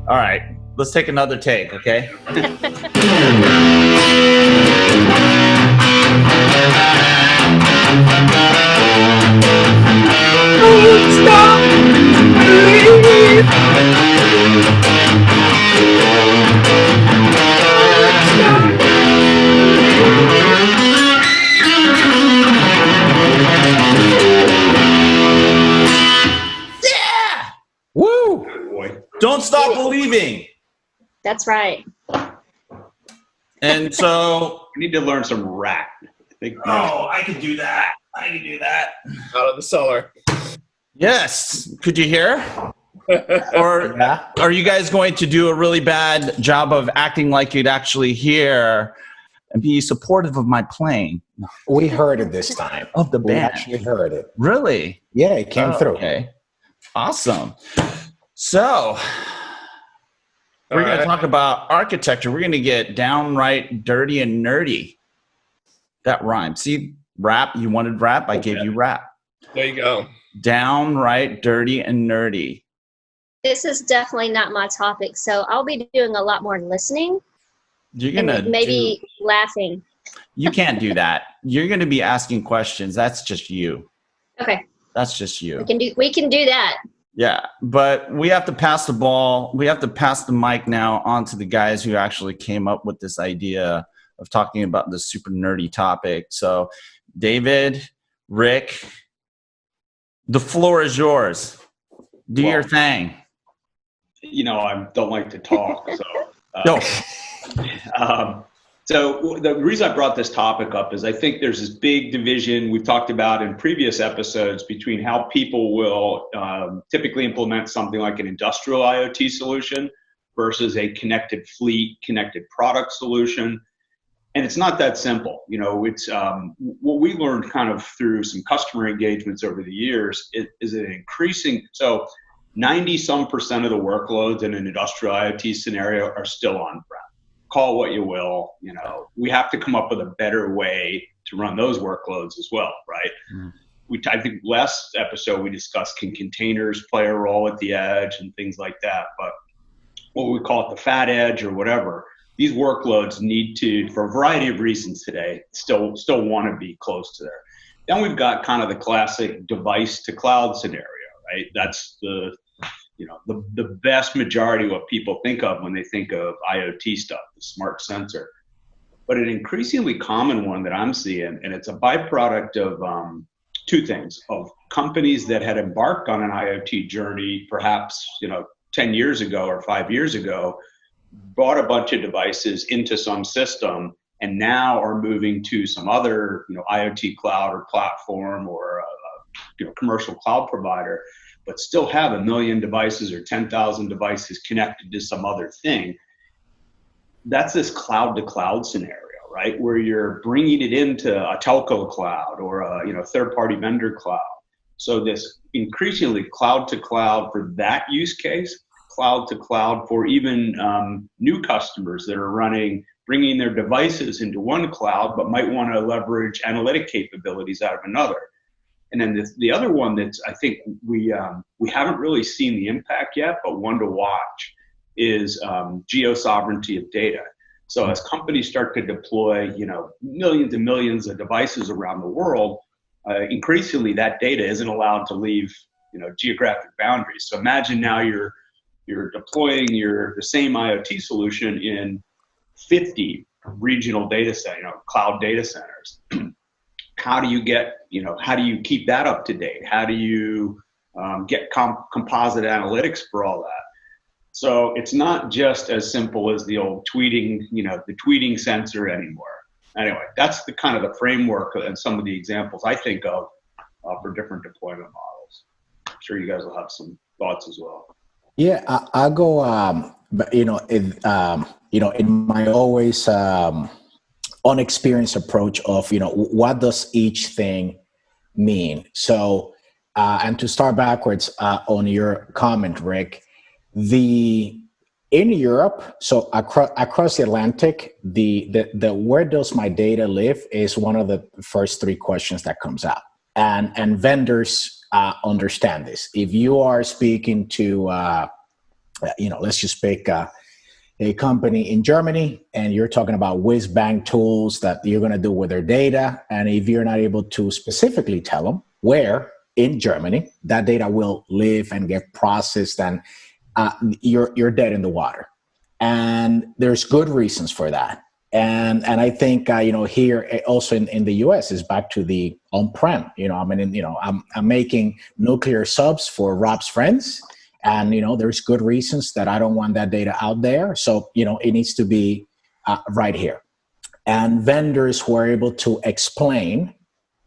All right, let's take another take, okay? Yeah! Woo! Boy. Don't stop believing. That's right. And so, We need to learn some rap. I can do that. Out of the cellar. Yes. Could you hear? Or Yeah. are you guys going to do a really bad job of acting like you'd actually hear and be supportive of my playing? We heard it this time. Of the We band. actually heard it. Really? Yeah, it came through. Okay. Awesome. So we're going to talk about architecture. We're going to get downright dirty and nerdy. That rhymes. See, rap. You wanted rap. I gave you rap. There you go. Downright dirty and nerdy. This is definitely not my topic, so I'll be doing a lot more listening You're going and to maybe laughing. You can't do that. You're going to be asking questions. That's just you. Okay, That's just you. we can do that. Yeah, but we have to pass the ball. We have to pass the mic now on to the guys who actually came up with this idea of talking about this super nerdy topic. So, David, Rick, the floor is yours. Do your thing. I don't like to talk, so. Go. So the reason I brought this topic up is I think there's this big division we've talked about in previous episodes between how people will typically implement something like an industrial IoT solution versus a connected fleet, connected product solution. And it's not that simple. It's what we learned kind of through some customer engagements over the years is an increasing. So 90% of the workloads in an industrial IoT scenario are still on-prem. Call what you will, we have to come up with a better way to run those workloads as well, right? Mm. I think last episode we discussed, can containers play a role at the edge and things like that, but what we call it the fat edge or whatever, these workloads need to, for a variety of reasons today, still want to be close to there. Then we've got kind of the classic device to cloud scenario, right? That's the vast majority of what people think of when they think of IoT stuff, the smart sensor. But an increasingly common one that I'm seeing, and it's a byproduct of two things, of companies that had embarked on an IoT journey perhaps 10 years ago or 5 years ago, brought a bunch of devices into some system and now are moving to some other IoT cloud or platform or commercial cloud provider, but still have 1 million devices or 10,000 devices connected to some other thing. That's this cloud to cloud scenario, right? Where you're bringing it into a telco cloud or a third-party vendor cloud. So this increasingly cloud to cloud for that use case, cloud to cloud for even new customers that are bringing their devices into one cloud, but might want to leverage analytic capabilities out of another. And then the other one that's, I think we haven't really seen the impact yet, but one to watch is geo-sovereignty of data. So as companies start to deploy, millions and millions of devices around the world, increasingly that data isn't allowed to leave, geographic boundaries. So imagine now you're deploying the same IoT solution in 50 regional data centers, cloud data centers. How do you keep that up to date? How do you get composite analytics for all that? So it's not just as simple as the old tweeting, the tweeting sensor anymore. Anyway, that's the kind of the framework and some of the examples I think of for different deployment models. I'm sure you guys will have some thoughts as well. Yeah, I'll go. But in my always unexperienced approach of what does each thing mean. So, and to start backwards on your comment, Rick, in Europe, so across the Atlantic, the where does my data live is one of the first three questions that comes out, and vendors understand this. If you are speaking to let's just pick a company in Germany, and you're talking about whiz bang tools that you're going to do with their data. And if you're not able to specifically tell them where in Germany that data will live and get processed, and you're dead in the water. And there's good reasons for that. And I think here also in the U.S. is back to the on-prem. I'm making nuclear subs for Rob's friends, and there's good reasons that I don't want that data out there. So it needs to be right here. And vendors who are able to explain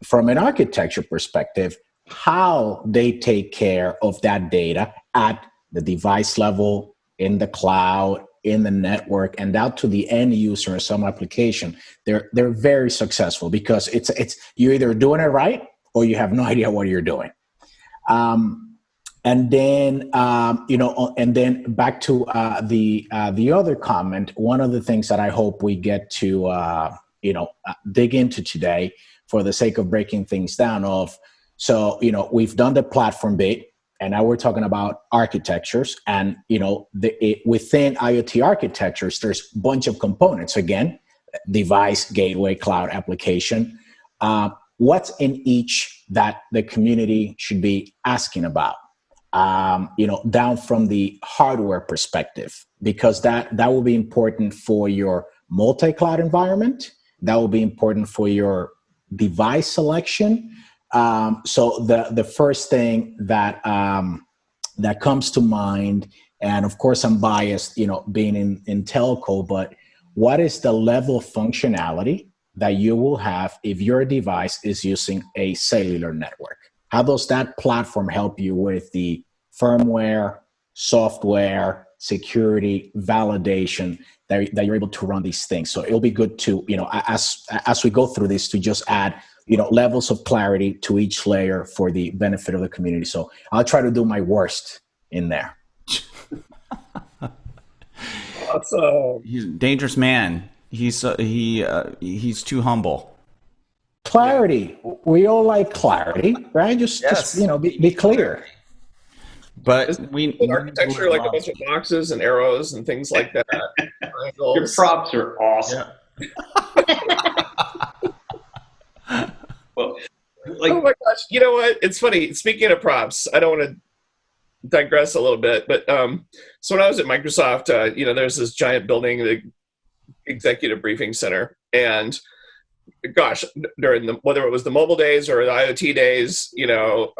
from an architecture perspective how they take care of that data at the device level, in the cloud, in the network, and out to the end user in some application. They're very successful because it's you're either doing it right or you have no idea what you're doing. And then back to the other comment. One of the things that I hope we get to dig into today, for the sake of breaking things down, we've done the platform bit. And now we're talking about architectures, and within IoT architectures, there's a bunch of components. Again, device, gateway, cloud, application. What's in each that the community should be asking about? Down from the hardware perspective, because that will be important for your multi-cloud environment. That will be important for your device selection. So the first thing that comes to mind, and of course I'm biased, being in telco, but what is the level of functionality that you will have if your device is using a cellular network? How does that platform help you with the firmware, software, security, validation that you're able to run these things? So it'll be good to, as we go through this, to just add levels of clarity to each layer for the benefit of the community. So I'll try to do my worst in there. Awesome. He's a dangerous man. He's too humble. Clarity. Yeah. We all like clarity, right? Just be clear. But architecture, like a bunch of boxes and arrows and things like that. Your props are awesome. Yeah. Well, oh my gosh! You know what? It's funny. Speaking of props, I don't want to digress a little bit, but so when I was at Microsoft, there's this giant building, the executive briefing center, and gosh, during whether it was the mobile days or the IoT days,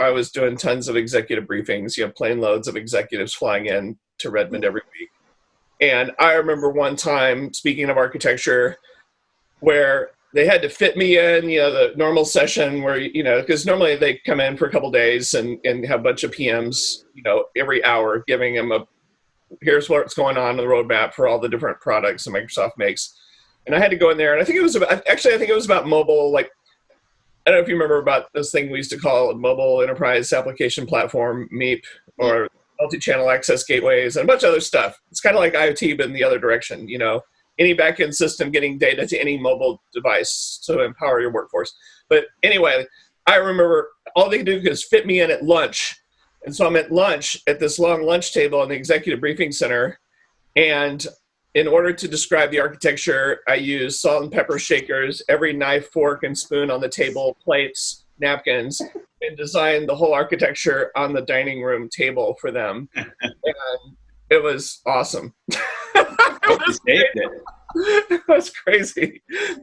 I was doing tons of executive briefings. Plane loads of executives flying in to Redmond every week, and I remember one time, speaking of architecture, where they had to fit me in, the normal session where, because normally they come in for a couple of days and have a bunch of PMs, every hour, giving them here's what's going on in the roadmap for all the different products that Microsoft makes. And I had to go in there, and I think it was about mobile, like, I don't know if you remember about this thing we used to call Mobile Enterprise Application Platform, MEAP, or multi-channel access gateways, and a bunch of other stuff. It's kind of like IoT, but in the other direction, any backend system getting data to any mobile device to empower your workforce. But anyway, I remember all they could do is fit me in at lunch. And so I'm at lunch at this long lunch table in the executive briefing center. And in order to describe the architecture, I use salt and pepper shakers, every knife, fork, and spoon on the table, plates, napkins, and designed the whole architecture on the dining room table for them. And it was awesome. It was crazy.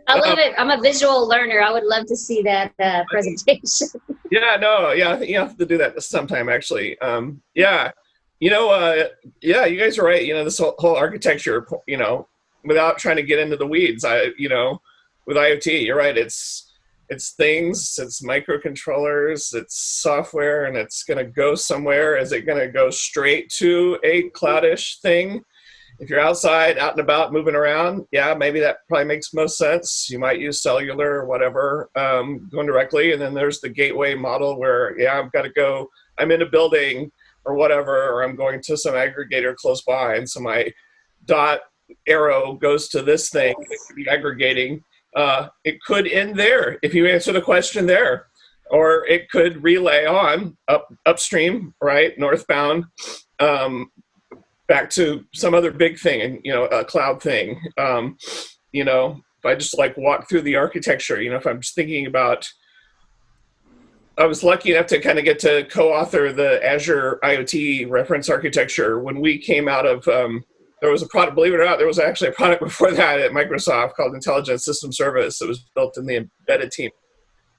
I love it. I'm a visual learner. I would love to see that presentation. You have to do that sometime, actually. You guys are right. This whole architecture, without trying to get into the weeds, with IoT, you're right. It's things, it's microcontrollers, it's software, and it's going to go somewhere. Is it going to go straight to a cloudish thing? If you're outside, out and about, moving around, maybe that probably makes most sense. You might use cellular or whatever, going directly. And then there's the gateway model where, I've got to go, I'm in a building or whatever, or I'm going to some aggregator close by. And so my dot arrow goes to this thing. It could be aggregating. It could end there if you answer the question there. Or it could relay on upstream, right, northbound, back to some other big thing, and a cloud thing. If I just like walk through the architecture, if I'm just thinking about, I was lucky enough to kind of get to co-author the Azure IoT reference architecture when we came out of, there was a product, believe it or not, there was actually a product before that at Microsoft called Intelligent System Service that was built in the embedded team.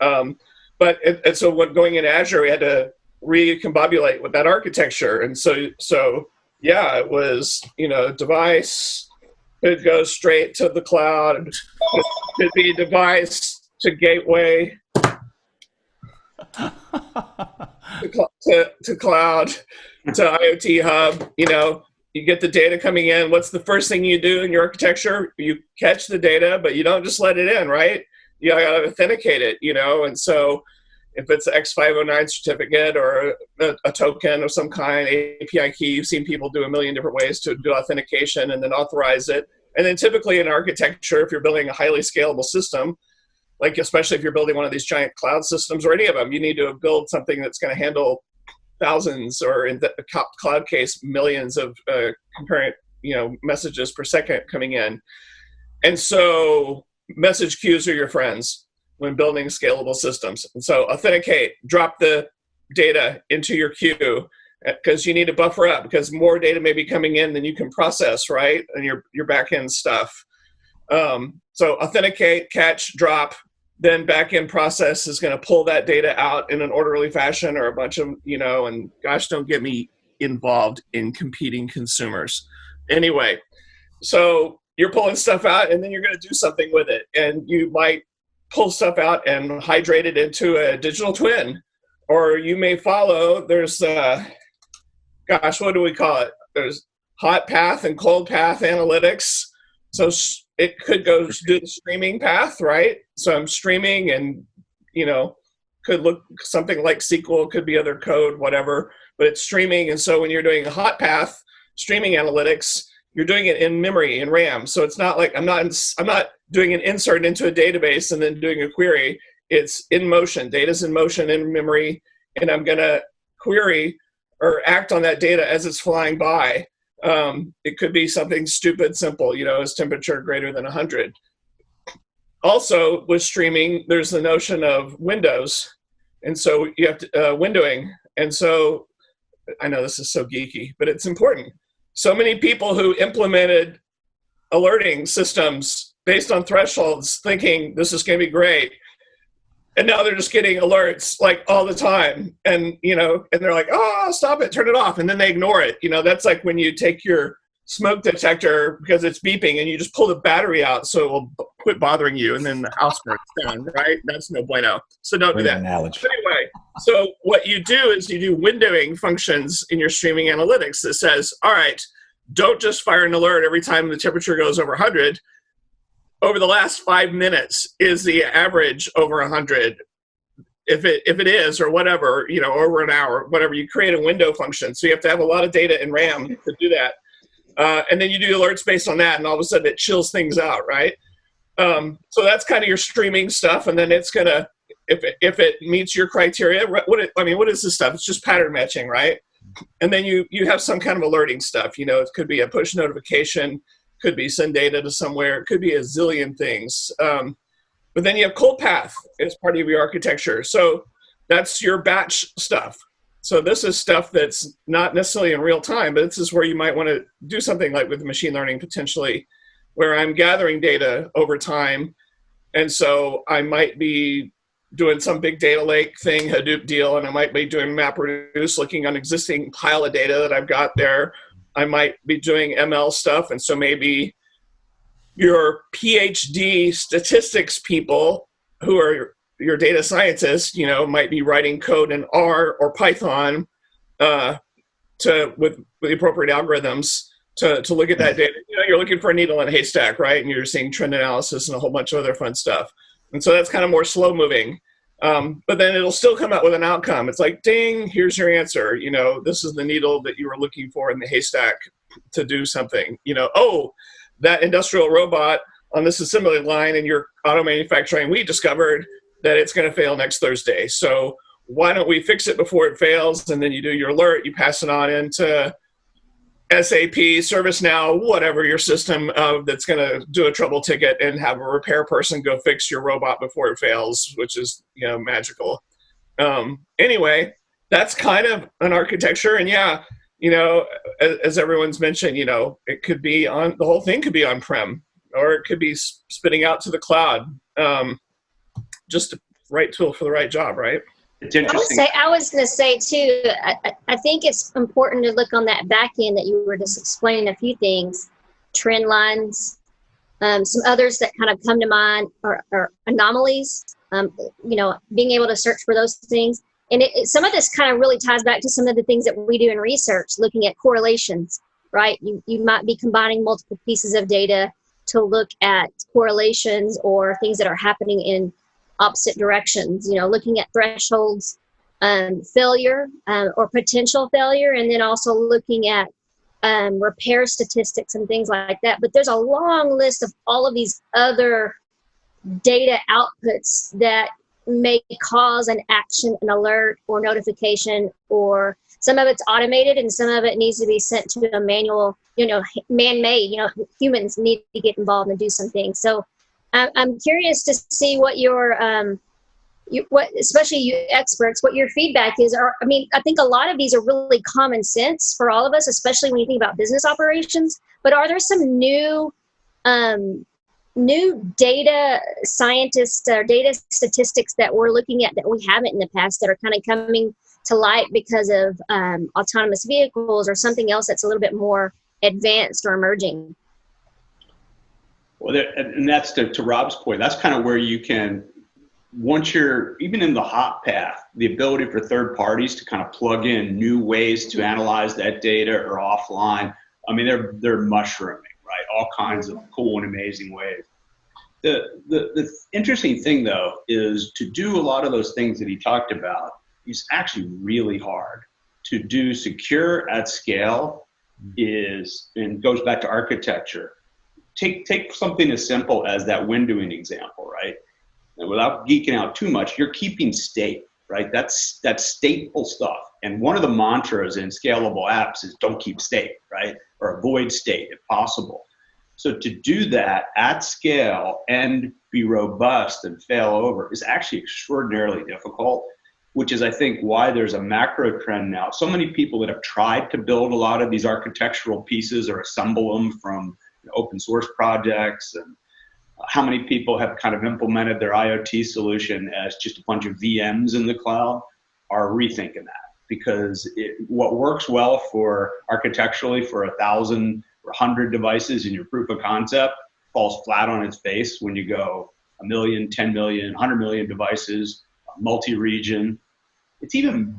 So when going into Azure, we had to recombobulate with that architecture. And so yeah, it was, device could go straight to the cloud. It could be device to gateway to cloud to IoT hub. You get the data coming in. What's the first thing you do in your architecture? You catch the data, but you don't just let it in, right? You got to authenticate it, And so if it's an X509 certificate or a token of some kind, API key, you've seen people do a million different ways to do authentication and then authorize it. And then typically in architecture, if you're building a highly scalable system, like especially if you're building one of these giant cloud systems or any of them, you need to build something that's going to handle thousands, or in the cloud case, millions of concurrent, messages per second coming in. And so message queues are your friends when building scalable systems. And so authenticate, drop the data into your queue, because you need to buffer up, because more data may be coming in than you can process, right? And your back-end stuff. So authenticate, catch, drop, then back-end process is going to pull that data out in an orderly fashion, or a bunch of, and gosh, don't get me involved in competing consumers. Anyway, so you're pulling stuff out, and then you're going to do something with it. And you might pull stuff out and hydrate it into a digital twin. Or you may follow, there's, what do we call it? There's hot path and cold path analytics. So it could go do the streaming path, right? So I'm streaming and, could look something like SQL, could be other code, whatever, but it's streaming. And so when you're doing a hot path streaming analytics, you're doing it in memory, in RAM. So it's not like I'm not doing an insert into a database and then doing a query. It's in motion. Data's in motion in memory, and I'm going to query or act on that data as it's flying by. It could be something stupid, simple, is temperature greater than 100. Also, with streaming, there's the notion of windows. And so you have to, windowing. And so I know this is so geeky, but it's important. So many people who implemented alerting systems based on thresholds thinking this is going to be great. And now they're just getting alerts like all the time. And, and they're like, oh, stop it, turn it off. And then they ignore it. That's like when you take your smoke detector because it's beeping and you just pull the battery out so it will quit bothering you. And then the house burns down, right? That's no bueno. So don't do that. Analogy. But anyway, so what you do is you do windowing functions in your streaming analytics that says, all right, don't just fire an alert every time the temperature goes over 100. Over the last 5 minutes, is the average over 100? If it is, or whatever, over an hour, whatever, you create a window function. So you have to have a lot of data in RAM to do that. And then you do alerts based on that, and all of a sudden it chills things out, right? So that's kind of your streaming stuff, and then it's going to, if it meets your criteria, what is this stuff? It's just pattern matching, right? And then you have some kind of alerting stuff. It could be a push notification, could be send data to somewhere, it could be a zillion things. But then you have cold path as part of your architecture. So that's your batch stuff. So this is stuff that's not necessarily in real time, but this is where you might want to do something like with machine learning potentially, where I'm gathering data over time. And so I might be doing some big data lake thing, Hadoop deal, and I might be doing MapReduce, looking on existing pile of data that I've got there. I might be doing ML stuff, and so maybe your PhD statistics people who are your data scientists, might be writing code in R or Python with the appropriate algorithms to look at that data. You're looking for a needle in a haystack, right? And you're seeing trend analysis and a whole bunch of other fun stuff. And so that's kind of more slow moving. But then it'll still come out with an outcome. It's like, ding, here's your answer. This is the needle that you were looking for in the haystack to do something. Oh, that industrial robot on this assembly line in your auto manufacturing, we discovered that it's going to fail next Thursday. So why don't we fix it before it fails? And then you do your alert, you pass it on into SAP, ServiceNow, whatever your system that's going to do a trouble ticket and have a repair person go fix your robot before it fails, which is, magical. Anyway, that's kind of an architecture. And yeah, as everyone's mentioned, it could be the whole thing could be on-prem, or it could be spitting out to the cloud. Just the right tool for the right job, right? It's interesting. I was going to say too, I think it's important to look on that back end that you were just explaining a few things, trend lines, some others that kind of come to mind are anomalies, being able to search for those things. And some of this kind of really ties back to some of the things that we do in research, looking at correlations, right? You might be combining multiple pieces of data to look at correlations or things that are happening in opposite directions, looking at thresholds, failure or potential failure, and then also looking at repair statistics and things like that. But there's a long list of all of these other data outputs that may cause an action, an alert, or notification, or some of it's automated and some of it needs to be sent to a manual, man-made, humans need to get involved and do some things. So I'm curious to see what especially you experts, what your feedback is. I think a lot of these are really common sense for all of us, especially when you think about business operations, but are there some new data scientists or data statistics that we're looking at that we haven't in the past that are kind of coming to light because of autonomous vehicles or something else that's a little bit more advanced or emerging? Well, and that's to Rob's point, that's kind of where you can, once you're even in the hot path, the ability for third parties to kind of plug in new ways to analyze that data or offline. I mean, they're mushrooming, right? All kinds of cool and amazing ways. The interesting thing, though, is to do a lot of those things that he talked about is actually really hard. To do secure at scale and goes back to architecture. Take something as simple as that windowing example, right? And without geeking out too much, you're keeping state, right? That's stateful stuff. And one of the mantras in scalable apps is don't keep state, right? Or avoid state if possible. So to do that at scale and be robust and fail over is actually extraordinarily difficult, which is, I think, why there's a macro trend now. So many people that have tried to build a lot of these architectural pieces or assemble them from open source projects, and how many people have kind of implemented their IoT solution as just a bunch of VMs in the cloud are rethinking that, because what works well for architecturally for 1,000 or 100 devices in your proof of concept falls flat on its face when you go 1 million, 10 million, 100 million devices, multi-region. It's even,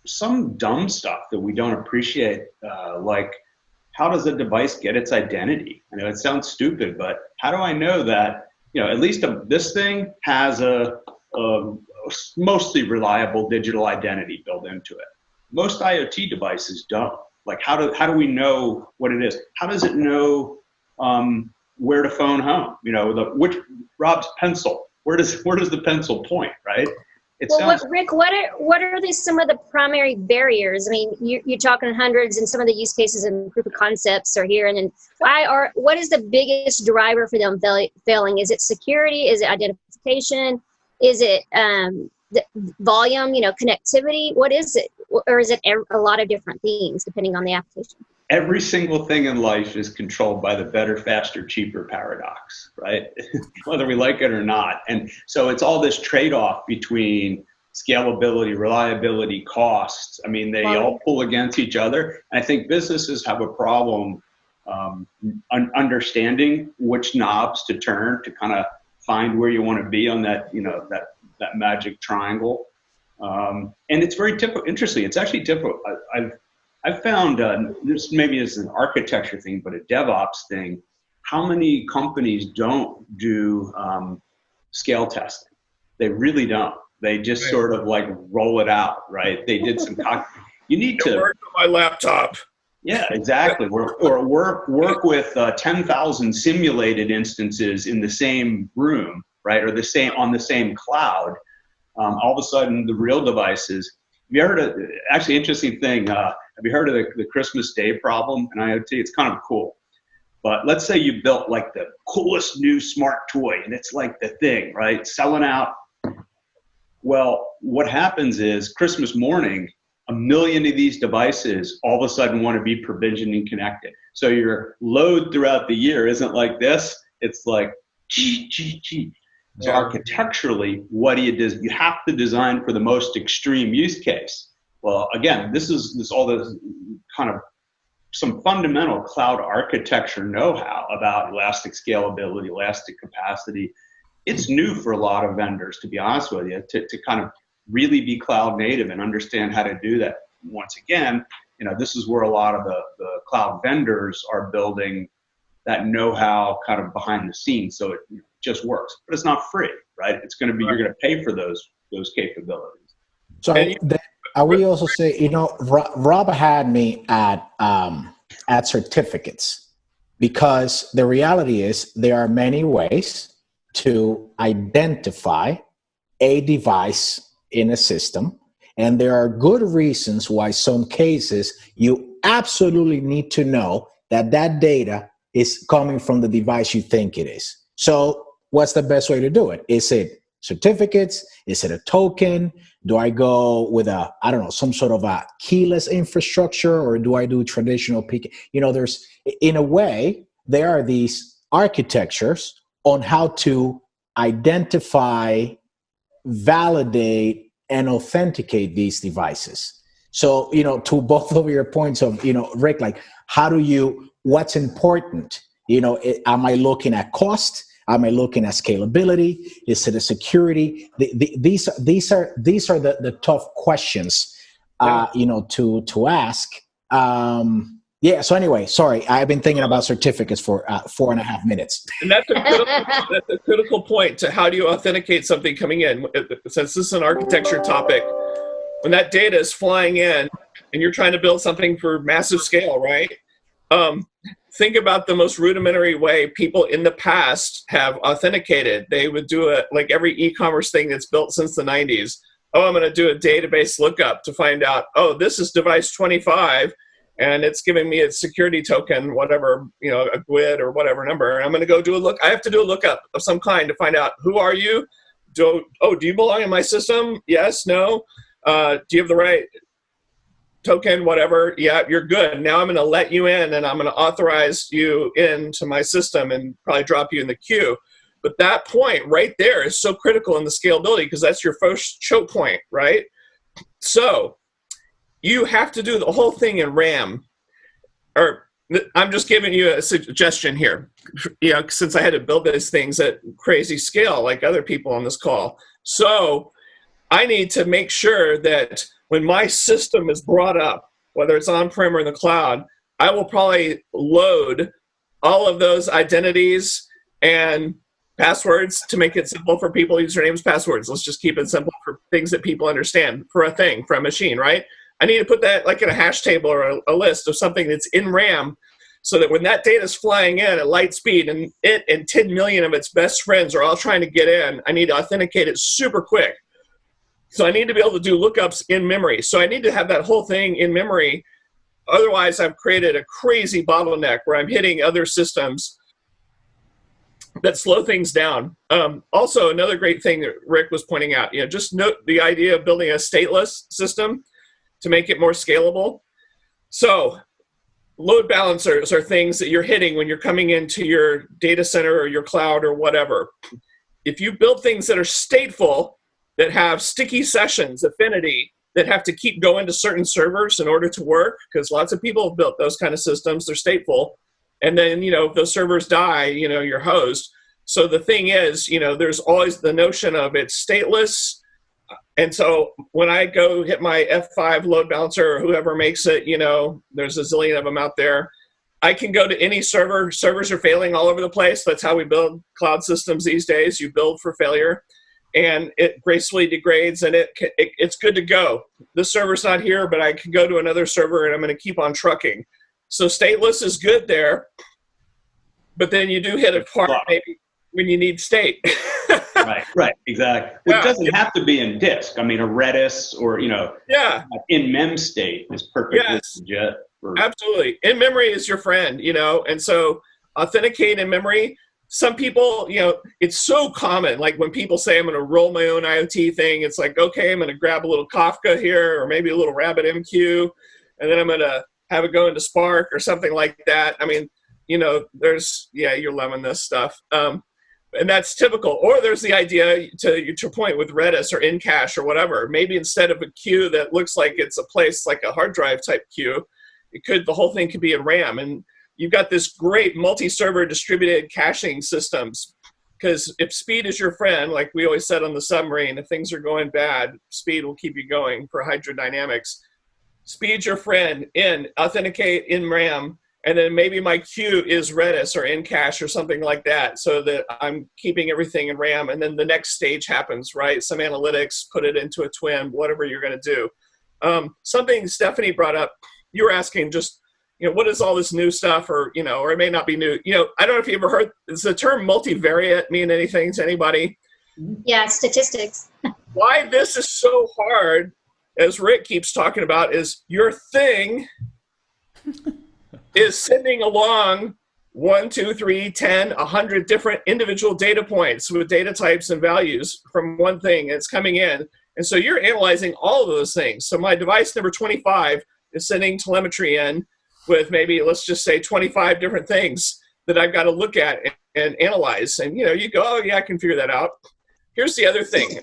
some dumb stuff that we don't appreciate, like how does a device get its identity? I know it sounds stupid, but how do I know that, at least this thing has a mostly reliable digital identity built into it? Most IoT devices don't. Like, how do we know what it is? How does it know where to phone home? Which Rob's pencil? Where does the pencil point? Right? Rick, what are some of the primary barriers? I mean, you're talking hundreds, and some of the use cases and proof of concepts are here. And then what is the biggest driver for them failing? Is it security? Is it identification? Is it the volume? Connectivity? What is it? Or is it a lot of different things depending on the application? Every single thing in life is controlled by the better, faster, cheaper paradox, right? Whether we like it or not. And so it's all this trade-off between scalability, reliability, costs. I mean, they all pull against each other. And I think businesses have a problem understanding which knobs to turn to kind of find where you want to be on that, that magic triangle. And it's very interesting. It's actually difficult. I've found, this maybe is an architecture thing, but a DevOps thing, how many companies don't do scale testing? They really don't. They just sort of like roll it out, right? They did some, you need to work on my laptop. Yeah, exactly. Or work with 10,000 simulated instances in the same room, right? Or on the same cloud. All of a sudden, the real devices. Have you heard actually interesting thing? Have you heard of the Christmas Day problem in IoT? It's kind of cool. But let's say you built like the coolest new smart toy and it's like the thing, right? Selling out. Well, what happens is Christmas morning, 1 million of these devices all of a sudden want to be provisioned and connected. So your load throughout the year isn't like this. It's like, gee. So architecturally, what do? You have to design for the most extreme use case. Well, again, this all this kind of some fundamental cloud architecture know-how about elastic scalability, elastic capacity. It's new for a lot of vendors, to be honest with you, to kind of really be cloud native and understand how to do that. Once again, this is where a lot of the cloud vendors are building that know-how kind of behind the scenes, so it just works. But it's not free, right? It's going to be, you're going to pay for those capabilities. So I will also say, Rob had me at certificates, because the reality is there are many ways to identify a device in a system. And there are good reasons why some cases you absolutely need to know that data is coming from the device you think it is. So what's the best way to do it? Is it certificates? Is it a token? Do I go with some sort of a keyless infrastructure, or do I do traditional PK? There's, in a way, there are these architectures on how to identify, validate, and authenticate these devices. So, to both of your points of, Rick, like, what's important? Am I looking at cost? Am I looking at scalability? Is it a security? These are the tough questions, to ask. So anyway, sorry, I've been thinking about certificates for 4.5 minutes. And that's a critical point to how do you authenticate something coming in. Since this is an architecture topic, when that data is flying in and you're trying to build something for massive scale, right? Think about the most rudimentary way people in the past have authenticated. They would do it like every e-commerce thing that's built since the 90s. Oh, I'm going to do a database lookup to find out, this is device 25, and it's giving me a security token, whatever, a GUID or whatever number. And I'm going to go do a look. I have to do a lookup of some kind to find out, who are you? Do you belong in my system? Yes, no. Do you have the right token, whatever? Yeah, you're good. Now I'm going to let you in, and I'm going to authorize you into my system and probably drop you in the queue. But that point right there is so critical in the scalability, because that's your first choke point, right? So you have to do the whole thing in RAM. Or I'm just giving you a suggestion here, since I had to build these things at crazy scale like other people on this call. So I need to make sure that when my system is brought up, whether it's on-prem or in the cloud, I will probably load all of those identities and passwords to make it simple for people, usernames, passwords. Let's just keep it simple for things that people understand, for a machine, right? I need to put that like in a hash table or a list of something that's in RAM, so that when that data is flying in at light speed and it and 10 million of its best friends are all trying to get in, I need to authenticate it super quick. So I need to be able to do lookups in memory. So I need to have that whole thing in memory. Otherwise, I've created a crazy bottleneck where I'm hitting other systems that slow things down. Also, another great thing that Rick was pointing out, just note the idea of building a stateless system to make it more scalable. So load balancers are things that you're hitting when you're coming into your data center or your cloud or whatever. If you build things that are stateful, that have sticky sessions, affinity, that have to keep going to certain servers in order to work, because lots of people have built those kind of systems, they're stateful. And then, if those servers die, you're hosed. So the thing is, there's always the notion of it's stateless. And so when I go hit my F5 load balancer or whoever makes it, there's a zillion of them out there, I can go to any server. Servers are failing all over the place. That's how we build cloud systems these days. You build for failure. And it gracefully degrades, and it's good to go. The server's not here, but I can go to another server, and I'm going to keep on trucking. So stateless is good there, but then you do hit a part maybe when you need state. Right, exactly. It doesn't have to be in disk. I mean, a Redis or, in mem state is perfectly legit. Absolutely. In memory is your friend, and so authenticate in memory. Some people, it's so common. Like when people say, I'm going to roll my own IoT thing, it's like, okay, I'm going to grab a little Kafka here or maybe a little RabbitMQ, and then I'm going to have it go into Spark or something like that. I mean, you're loving this stuff. And that's typical. Or there's the idea, to your point, with Redis or Incache or whatever. Maybe instead of a queue that looks like it's a place like a hard drive type queue, the whole thing could be in RAM. And you've got this great multi-server distributed caching systems. Because if speed is your friend, like we always said on the submarine, if things are going bad, speed will keep you going for hydrodynamics. Speed's your friend, authenticate in RAM. And then maybe my queue is Redis or Incache or something like that, so that I'm keeping everything in RAM. And then the next stage happens, right? Some analytics, put it into a twin, whatever you're going to do. Something Stephanie brought up, you were asking just, what is all this new stuff, or it may not be new. I don't know if you ever heard, does the term multivariate mean anything to anybody? Yeah, statistics. Why this is so hard, as Rick keeps talking about, is your thing is sending along 1, 2, 3, 10, 100 different individual data points with data types and values from one thing. It's coming in. And so you're analyzing all of those things. So my device number 25 is sending telemetry in with maybe, let's just say, 25 different things that I've got to look at and analyze. And, you go, oh, yeah, I can figure that out. Here's the other thing,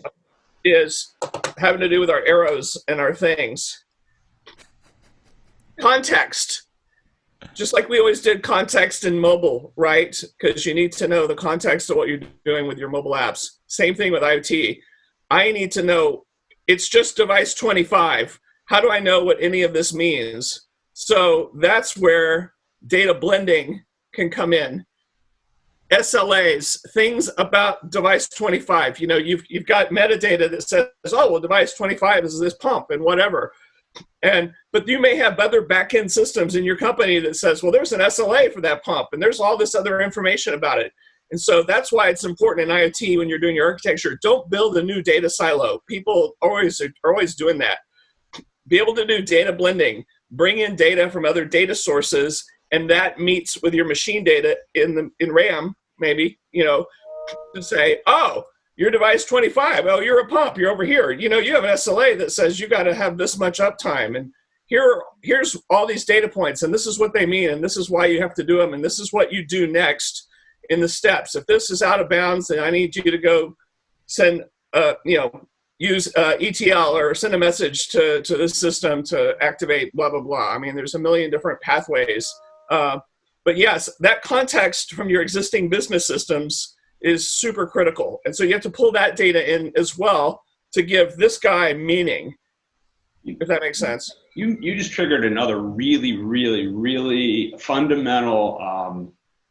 is having to do with our arrows and our things. Context. Just like we always did context in mobile, right? Because you need to know the context of what you're doing with your mobile apps. Same thing with IoT. I need to know, it's just device 25. How do I know what any of this means? So that's where data blending can come in. SLAs, things about device 25. You've got metadata that says, oh, well, device 25 is this pump and whatever. But you may have other back-end systems in your company that says, well, there's an SLA for that pump, and there's all this other information about it. And so that's why it's important in IoT when you're doing your architecture. Don't build a new data silo. People are always doing that. Be able to do data blending, bring in data from other data sources, and that meets with your machine data in RAM, maybe, to say, oh, your device 25, oh, you're a pump, you're over here. You have an SLA that says you got to have this much uptime. And here's all these data points, and this is what they mean, and this is why you have to do them, and this is what you do next in the steps. If this is out of bounds, then I need you to go send, use ETL or send a message to this system to activate blah, blah, blah. I mean, there's a million different pathways. But yes, that context from your existing business systems is super critical. And so you have to pull that data in as well to give this guy meaning, if that makes sense. You just triggered another really, really, really fundamental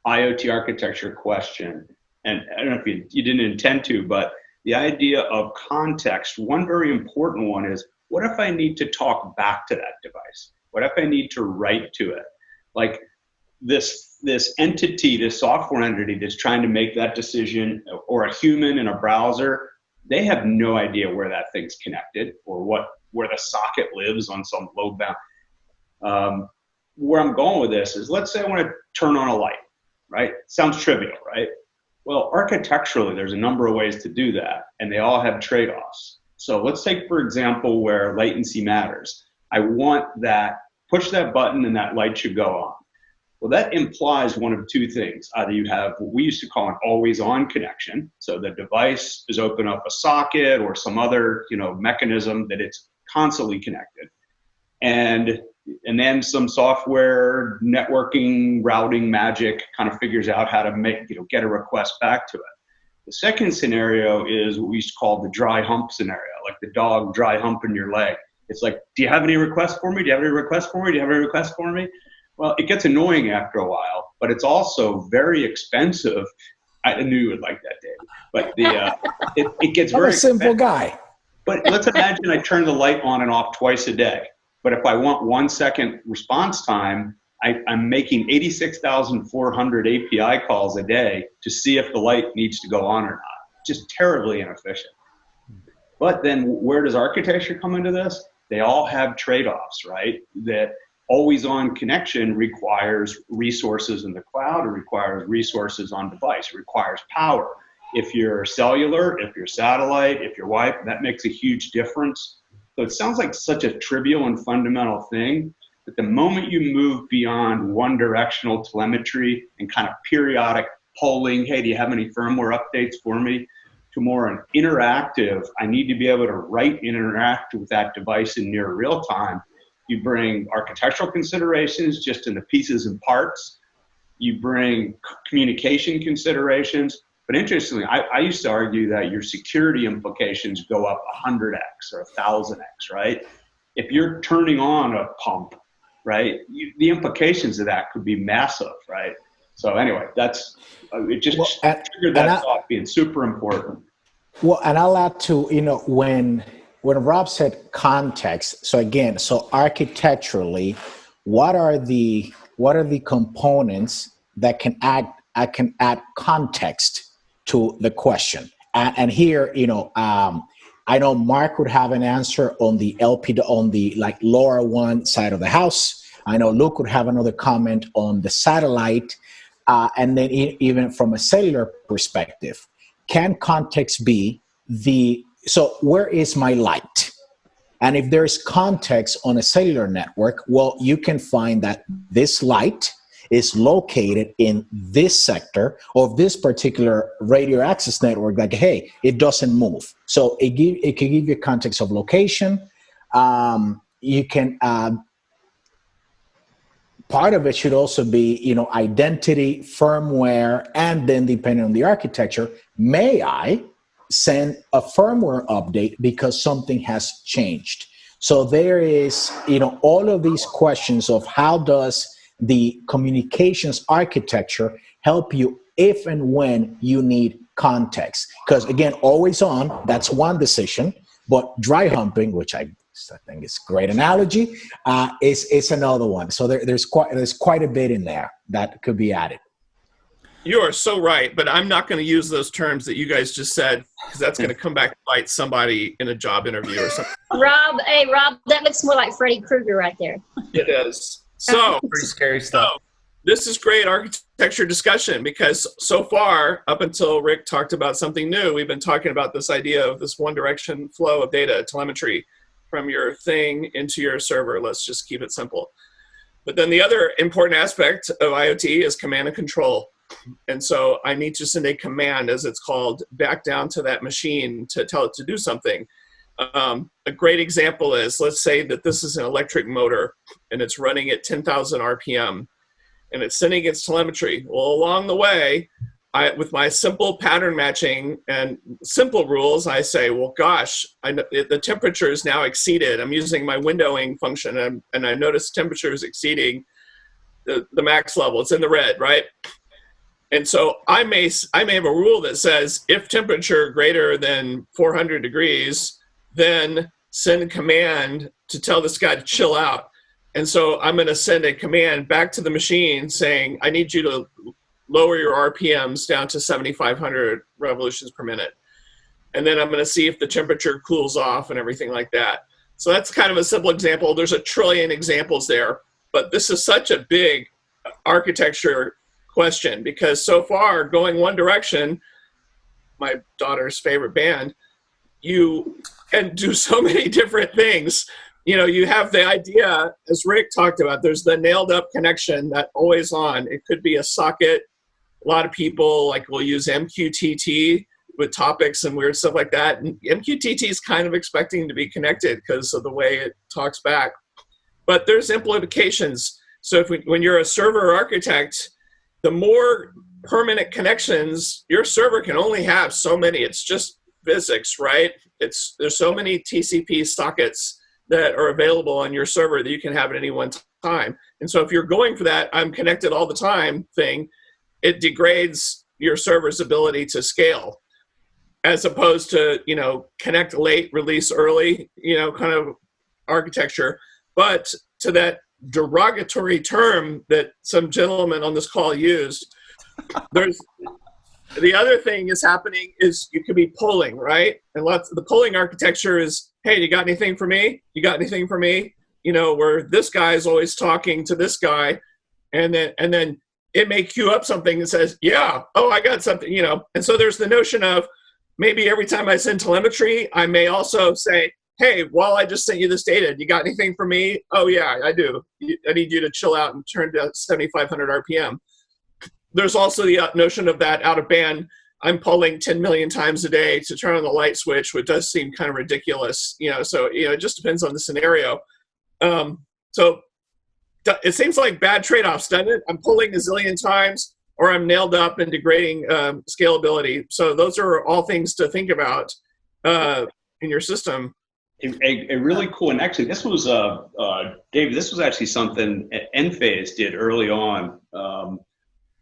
IoT architecture question. And I don't know if you didn't intend to, but the idea of context, one very important one is, what if I need to talk back to that device? What if I need to write to it? Like this entity, this software entity that's trying to make that decision, or a human in a browser, they have no idea where that thing's connected or where the socket lives on some load bound. Where I'm going with this is, let's say I want to turn on a light, right? Sounds trivial, right? Well, architecturally, there's a number of ways to do that, and they all have trade-offs. So let's take, for example, where latency matters. I want that, push that button and that light should go on. Well, that implies one of two things. Either you have what we used to call an always-on connection, so the device is open up a socket or some other, mechanism that it's constantly connected, and then some software networking routing magic kind of figures out how to get a request back to it. The second scenario is what we used to call the dry hump scenario, like the dog dry humping your leg. It's like, do you have any requests for me? Do you have any requests for me? Do you have any requests for me? Well, it gets annoying after a while, but it's also very expensive. I knew you would like that, Dave. But it gets very expensive. I'm a simple guy. But let's imagine I turn the light on and off twice a day. But if I want 1 second response time, I'm making 86,400 API calls a day to see if the light needs to go on or not. Just terribly inefficient. But then where does architecture come into this? They all have trade-offs, right? That always-on connection requires resources in the cloud, it requires resources on device, it requires power. If you're cellular, if you're satellite, if you're Wi-Fi, that makes a huge difference. So it sounds like such a trivial and fundamental thing, but the moment you move beyond one-directional telemetry and kind of periodic polling, hey, do you have any firmware updates for me, to more an interactive, I need to be able to write and interact with that device in near real time. You bring architectural considerations just in the pieces and parts. You bring communication considerations. But interestingly, I used to argue that your security implications go up 100x or 1,000x, right? If you're turning on a pump, right, the implications of that could be massive, right? So anyway, it just triggered that thought being super important. Well, and I'll add to, when Rob said context, so architecturally, what are the components that can add context to the question? And here, I know Mark would have an answer on the LoRaWAN side of the house. I know Luke would have another comment on the satellite. And then even from a cellular perspective, can context be so where is my light? And if there's context on a cellular network, well, you can find that this light is located in this sector of this particular radio access network. Like, hey, it doesn't move. So it can give you context of location. You can part of it should also be, identity, firmware, and then depending on the architecture, may I send a firmware update because something has changed? So there is, all of these questions of how does the communications architecture help you if and when you need context? Because again, always on, that's one decision, but dry humping, which I think is a great analogy, is another one. So there's quite a bit in there that could be added. You are so right, but I'm not going to use those terms that you guys just said because that's going to come back to bite somebody in a job interview or something. Rob, that looks more like Freddy Krueger right there. It is. So pretty scary stuff. So, this is great architecture discussion because so far, up until Rick talked about something new, we've been talking about this idea of this one direction flow of data, telemetry from your thing into your server. Let's just keep it simple. But then the other important aspect of IoT is command and control. And so I need to send a command, as it's called, back down to that machine to tell it to do something. A great example is, let's say that this is an electric motor and it's running at 10,000 RPM and it's sending its telemetry. Well, along the way, with my simple pattern matching and simple rules, I say, well, gosh, the temperature is now exceeded. I'm using my windowing function and I notice temperature is exceeding the max level. It's in the red, right? And so I may have a rule that says if temperature greater than 400 degrees, then send a command to tell this guy to chill out. And so I'm going to send a command back to the machine saying, I need you to lower your RPMs down to 7,500 revolutions per minute. And then I'm going to see if the temperature cools off and everything like that. So that's kind of a simple example. There's a trillion examples there, but this is such a big architecture question because so far going one direction, my daughter's favorite band, you can do so many different things. You have the idea, as Rick talked about, there's the nailed up connection that always on. It could be a socket. A lot of people will use MQTT with topics and weird stuff like that. And MQTT is kind of expecting to be connected because of the way it talks back. But there's implications. So when you're a server architect, the more permanent connections, your server can only have so many. It's just physics, right? There's so many TCP sockets that are available on your server that you can have at any one time. And so if you're going for that I'm connected all the time thing, it degrades your server's ability to scale as opposed to, connect late, release early, kind of architecture. But to that derogatory term that some gentleman on this call used. There's the other thing is happening is you could be polling, right? And the polling architecture is, hey, you got anything for me? You got anything for me? You know, where this guy is always talking to this guy, and then it may queue up something that says, yeah, oh, I got something, you know. And so there's the notion of maybe every time I send telemetry, I may also say, hey, while I just sent you this data, you got anything for me? Oh, yeah, I do. I need you to chill out and turn to 7,500 RPM. There's also the notion of that out of band. I'm polling 10 million times a day to turn on the light switch, which does seem kind of ridiculous, you know. So, you know, it just depends on the scenario. So it seems like bad trade-offs, doesn't it? I'm polling a zillion times, or I'm nailed up and degrading scalability. So those are all things to think about in your system. A really cool, and actually this was, Dave, this was actually something Enphase did early on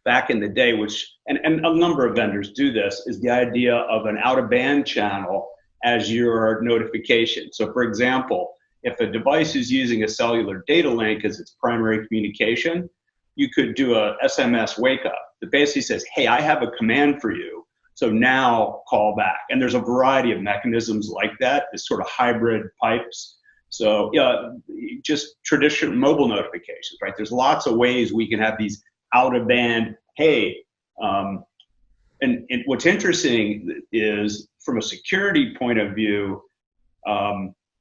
back in the day, which, and a number of vendors do this, is the idea of an out-of-band channel as your notification. So for example, if a device is using a cellular data link as its primary communication, you could do a SMS wake up that basically says, hey, I have a command for you, so now call back. And there's a variety of mechanisms like that, this sort of hybrid pipes. So yeah, just traditional mobile notifications, right? There's lots of ways we can have these out of band, hey, and what's interesting is from a security point of view,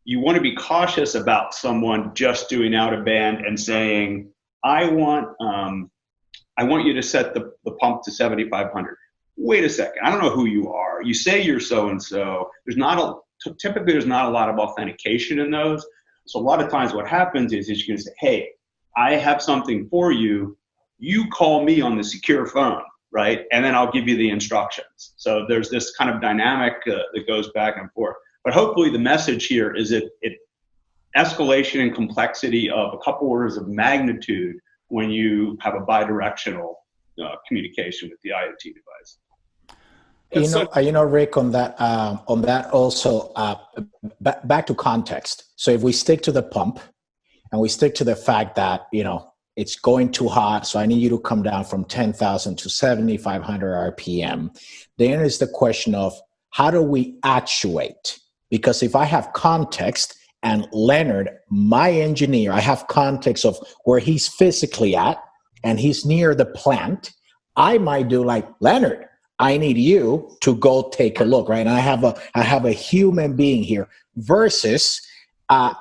you want to be cautious about someone just doing out of band and saying, I want you to set the pump to 7,500. Wait a second, I don't know who you are. You say you're so-and-so. Typically there's not a lot of authentication in those. So a lot of times what happens is you're going to say, hey, I have something for you. You call me on the secure phone, right? And then I'll give you the instructions. So there's this kind of dynamic that goes back and forth. But hopefully the message here is it escalation and complexity of a couple orders of magnitude when you have a bidirectional communication with the IoT device. You know, Rick, on that also, back to context. So if we stick to the pump and we stick to the fact that, you know, it's going too hot, so I need you to come down from 10,000 to 7,500 RPM, then is the question of how do we actuate? Because if I have context and Leonard, my engineer, I have context of where he's physically at and he's near the plant, I might do like, Leonard, I need you to go take a look, right? And I have a human being here versus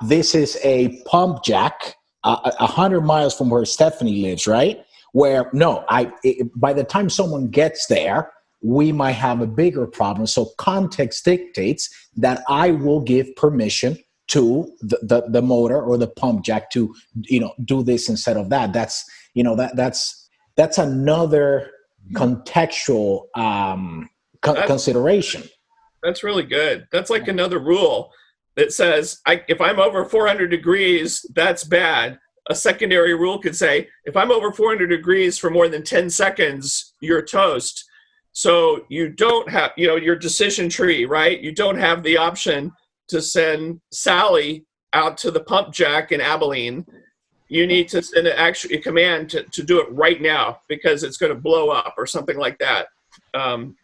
this is a pump jack 100 miles from where Stephanie lives, right? Where by the time someone gets there, we might have a bigger problem. So context dictates that I will give permission to the motor or the pump jack to, you know, do this instead of that. That's, you know, that's another contextual consideration. That's really good. That's like another rule that says if I'm over 400 degrees, that's bad. A secondary rule could say, if I'm over 400 degrees for more than 10 seconds, you're toast. So you don't have, you know, your decision tree, right? You don't have the option to send Sally out to the pump jack in Abilene. You need to send a command to do it right now because it's going to blow up or something like that.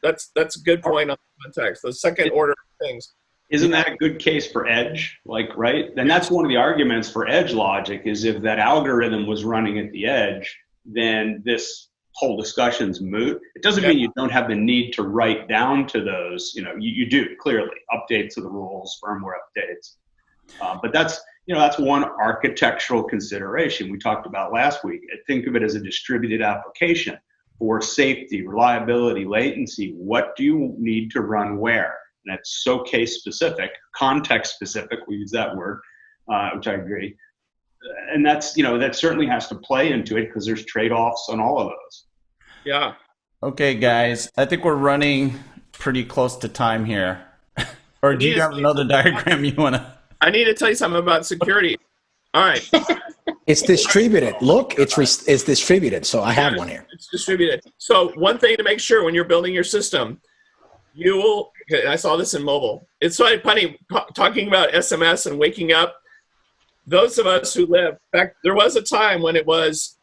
That's a good point on context. The second order things. Isn't that a good case for edge? Like, right? And that's one of the arguments for edge logic is if that algorithm was running at the edge, then this whole discussion's moot. It doesn't mean you don't have the need to write down to those. You know, you do clearly updates to the rules, firmware updates. But that's one architectural consideration we talked about last week. Think of it as a distributed application for safety, reliability, latency. What do you need to run where? And that's so case specific, context specific. We use that word, which I agree. And that's, you know, that certainly has to play into it because there's trade-offs on all of those. Yeah. Okay, guys, I think we're running pretty close to time here. Or do you have another diagram you want to? I need to tell you something about security. All right. It's distributed. Look, it's distributed. So I have one here. It's distributed. So one thing to make sure when you're building your system, you will, I saw this in mobile. It's so funny talking about SMS and waking up. those of us who lived back, there was a time when it was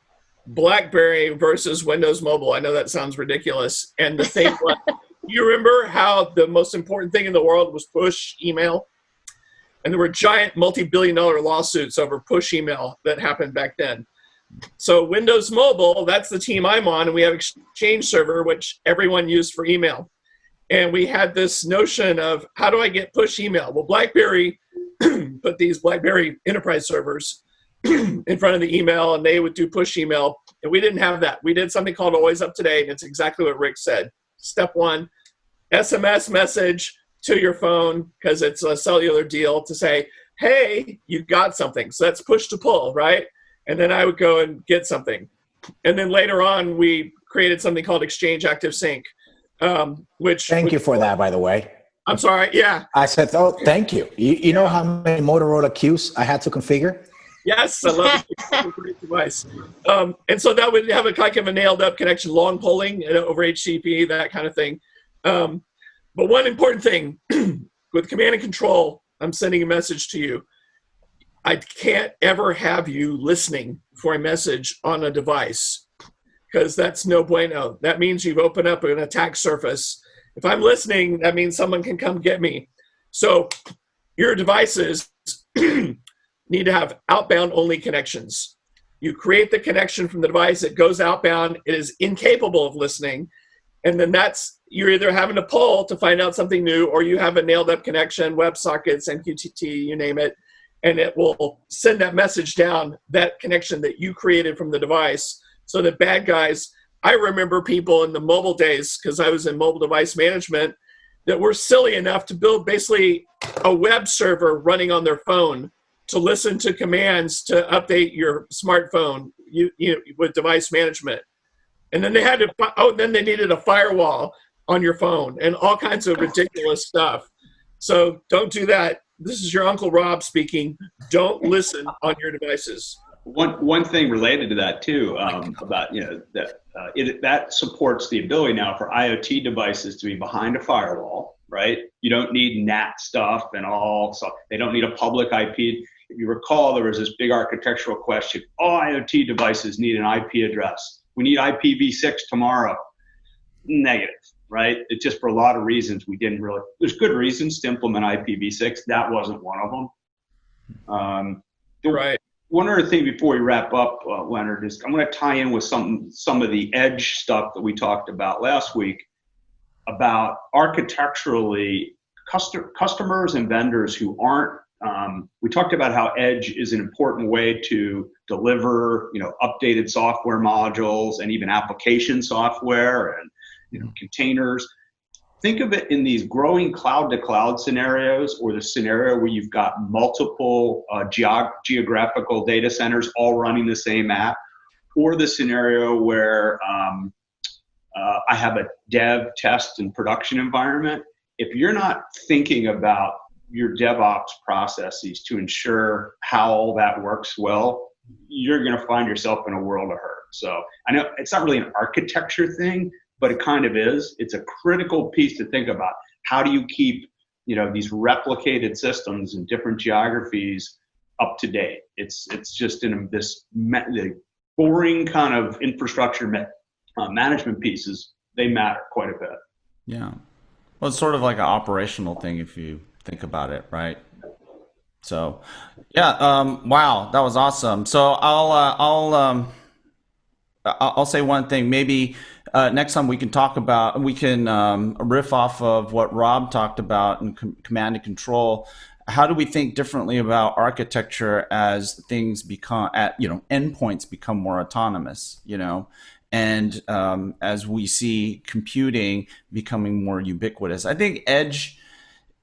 BlackBerry versus Windows Mobile. I know that sounds ridiculous. And the thing was, you remember how the most important thing in the world was push email? And there were giant multi-billion-dollar lawsuits over push email that happened back then. So Windows Mobile, that's the team I'm on, and we have Exchange Server, which everyone used for email. And we had this notion of, how do I get push email? Well, BlackBerry put these BlackBerry enterprise servers in front of the email, and they would do push email. And we didn't have that. We did something called Always Up to Date, and it's exactly what Rick said. Step one, SMS message to your phone, because it's a cellular deal, to say, hey, you got something. So that's push to pull, right? And then I would go and get something. And then later on, we created something called Exchange Active Sync, which... Thank you for that, by the way. I'm sorry, yeah. I said, oh, thank you. You know how many Motorola queues I had to configure? Yes, I love it. It's a great device. And so that would have a kind of a nailed up connection, long polling over HTTP, that kind of thing. But one important thing, with command and control, I'm sending a message to you. I can't ever have you listening for a message on a device, because that's no bueno. That means you've opened up an attack surface. If I'm listening, that means someone can come get me. So your devices need to have outbound only connections. You create the connection from the device, it goes outbound, it is incapable of listening, and then you're either having to pull to find out something new, or you have a nailed up connection, WebSockets, MQTT, you name it, and it will send that message down, that connection that you created from the device, so that bad guys... I remember people in the mobile days, because I was in mobile device management, that were silly enough to build basically a web server running on their phone to listen to commands to update your smartphone with device management. And then then they needed a firewall on your phone and all kinds of ridiculous stuff. So don't do that. This is your Uncle Rob speaking. Don't listen on your devices. One thing related to that too, about that supports the ability now for IoT devices to be behind a firewall, right? You don't need NAT stuff and all, so they don't need a public IP. If you recall, there was this big architectural question. All IoT devices need an IP address. We need IPv6 tomorrow. Negative, right? It's just for a lot of reasons we didn't really. There's good reasons to implement IPv6. That wasn't one of them. Right. One other thing before we wrap up, Leonard, is I'm going to tie in with some of the edge stuff that we talked about last week about architecturally customers and vendors who aren't. We talked about how edge is an important way to deliver, updated software modules and even application software and containers. Think of it in these growing cloud-to-cloud scenarios, or the scenario where you've got multiple geographical data centers all running the same app, or the scenario where I have a dev, test, and production environment. If you're not thinking about your DevOps processes to ensure how all that works well, you're going to find yourself in a world of hurt. So I know it's not really an architecture thing, but it kind of is. It's a critical piece to think about. How do you keep, these replicated systems in different geographies up to date? It's just in the boring kind of infrastructure management pieces. They matter quite a bit. Yeah. Well, it's sort of like an operational thing if you think about it, right? So, yeah. Wow, that was awesome. So I'll say one thing. Maybe next time we can riff off of what Rob talked about in command and control. How do we think differently about architecture as things become endpoints become more autonomous, and as we see computing becoming more ubiquitous? I think edge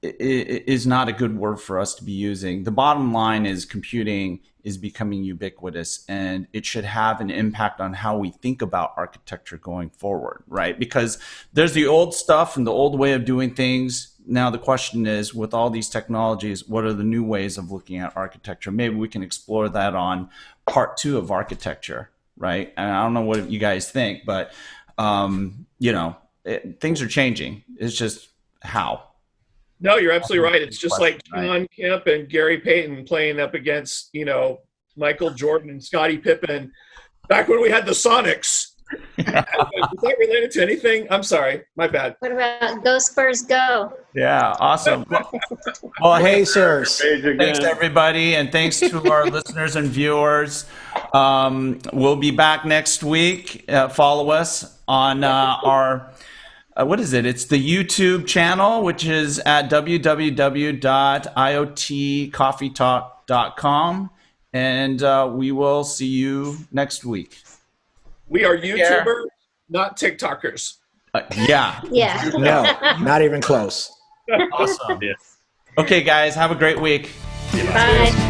is not a good word for us to be using. The bottom line is computing is becoming ubiquitous, and it should have an impact on how we think about architecture going forward, right? Because there's the old stuff and the old way of doing things. Now the question is, with all these technologies, what are the new ways of looking at architecture? Maybe we can explore that on part 2 of architecture, right? And I don't know what you guys think, but things are changing. It's just how. No, you're absolutely right. It's just like Right. John Kemp and Gary Payton playing up against, Michael Jordan and Scottie Pippen back when we had the Sonics. Is that related to anything? I'm sorry. My bad. What about Go Spurs Go? Yeah, awesome. Well, hey, Racers. thanks to everybody, and thanks to our listeners and viewers. We'll be back next week. Follow us on our, what is it? It's the YouTube channel, which is at www.iotcoffeetalk.com. And we will see you next week. We are YouTubers, not TikTokers. Yeah. Yeah. No, not even close. Awesome. Okay, guys, have a great week. Bye.